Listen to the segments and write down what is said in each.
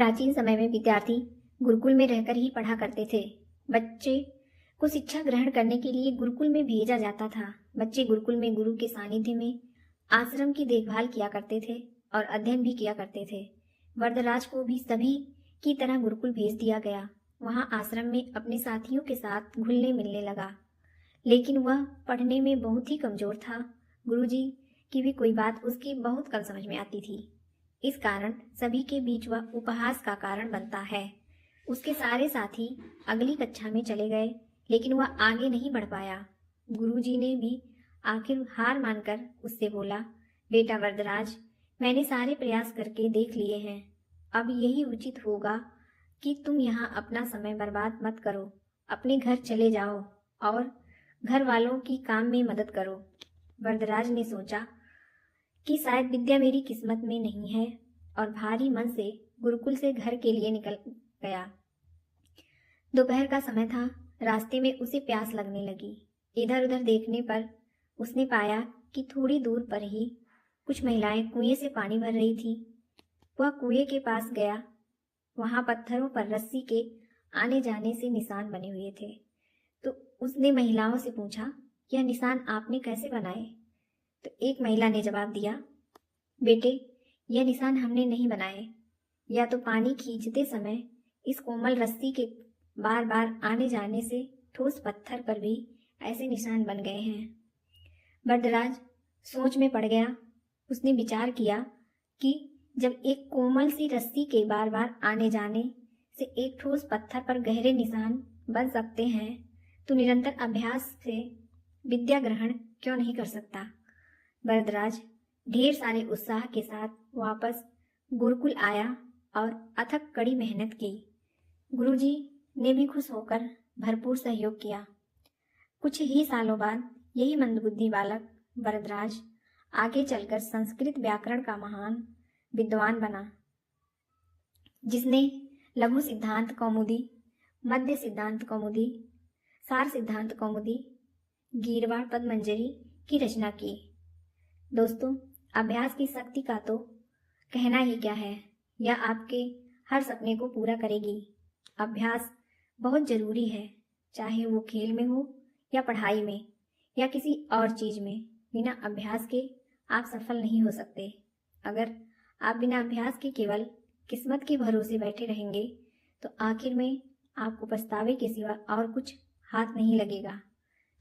प्राचीन समय में विद्यार्थी गुरुकुल में रहकर ही पढ़ा करते थे। बच्चे को शिक्षा ग्रहण करने के लिए गुरुकुल में भेजा जाता था। बच्चे गुरुकुल में गुरु के सानिध्य में आश्रम की देखभाल किया करते थे और अध्ययन भी किया करते थे। वरदराज को भी सभी की तरह गुरुकुल भेज दिया गया। वहां आश्रम में अपने साथियों के साथ घुलने मिलने लगा, लेकिन वह पढ़ने में बहुत ही कमजोर था। गुरुजी की भी कोई बात उसकी बहुत कम समझ में आती थी। इस कारण सभी के बीच वह उपहास का कारण बनता है। उसके सारे साथी अगली कक्षा में चले गए, लेकिन वह आगे नहीं बढ़ पाया। गुरुजी ने भी आखिर हार मानकर उससे बोला, बेटा वरदराज, मैंने सारे प्रयास करके देख लिए हैं। अब यही उचित होगा कि तुम यहाँ अपना समय बर्बाद मत करो। अपने घर चले जाओ और घर वालों की काम में मदद करो। वरदराज ने सोचा कि शायद विद्या मेरी किस्मत में नहीं है और भारी मन से गुरुकुल से घर के लिए निकल गया। दोपहर का समय था। रास्ते में उसे प्यास लगने लगी। इधर उधर देखने पर उसने पाया कि थोड़ी दूर पर ही कुछ महिलाएं कुएं से पानी भर रही थी। वह कुएं के पास गया। वहां पत्थरों पर रस्सी के आने जाने से निशान बने हुए थे। तो उसने महिलाओं से पूछा, यह निशान आपने कैसे बनाए? तो एक महिला ने जवाब दिया, बेटे, यह निशान हमने नहीं बनाए। या तो पानी खींचते समय इस कोमल रस्सी के बार बार आने जाने से ठोस पत्थर पर भी ऐसे निशान बन गए हैं। वरदराज सोच में पड़ गया। उसने विचार किया कि जब एक कोमल सी रस्सी के बार बार आने जाने से एक ठोस पत्थर पर गहरे निशान बन सकते हैं, तो निरंतर अभ्यास से विद्या ग्रहण क्यों नहीं कर सकता। वरदराज ढेर सारे उत्साह के साथ वापस गुरुकुल आया और अथक कड़ी मेहनत की। गुरुजी ने भी खुश होकर भरपूर सहयोग किया। कुछ ही सालों बाद यही मंदबुद्धि बालक वरदराज आगे चलकर संस्कृत व्याकरण का महान विद्वान बना, जिसने लघु सिद्धांत कौमुदी, मध्य सिद्धांत कौमुदी, सार सिद्धांत कौमुदी, गीरवाड़ पदमंजरी की रचना की। दोस्तों, अभ्यास की शक्ति का तो कहना ही क्या है। यह आपके हर सपने को पूरा करेगी। अभ्यास बहुत जरूरी है, चाहे वो खेल में हो या पढ़ाई में या किसी और चीज में। बिना अभ्यास के आप सफल नहीं हो सकते। अगर आप बिना अभ्यास के केवल किस्मत के भरोसे बैठे रहेंगे तो आखिर में आपको पछतावे के सिवा और कुछ हाथ नहीं लगेगा।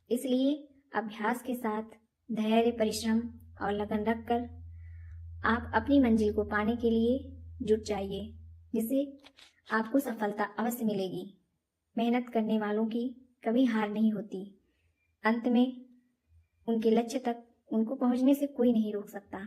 इसलिए अभ्यास के साथ धैर्य, परिश्रम और लगन रखकर आप अपनी मंजिल को पाने के लिए जुट जाइए, जिससे आपको सफलता अवश्य मिलेगी। मेहनत करने वालों की कभी हार नहीं होती। अंत में उनके लक्ष्य तक उनको पहुंचने से कोई नहीं रोक सकता।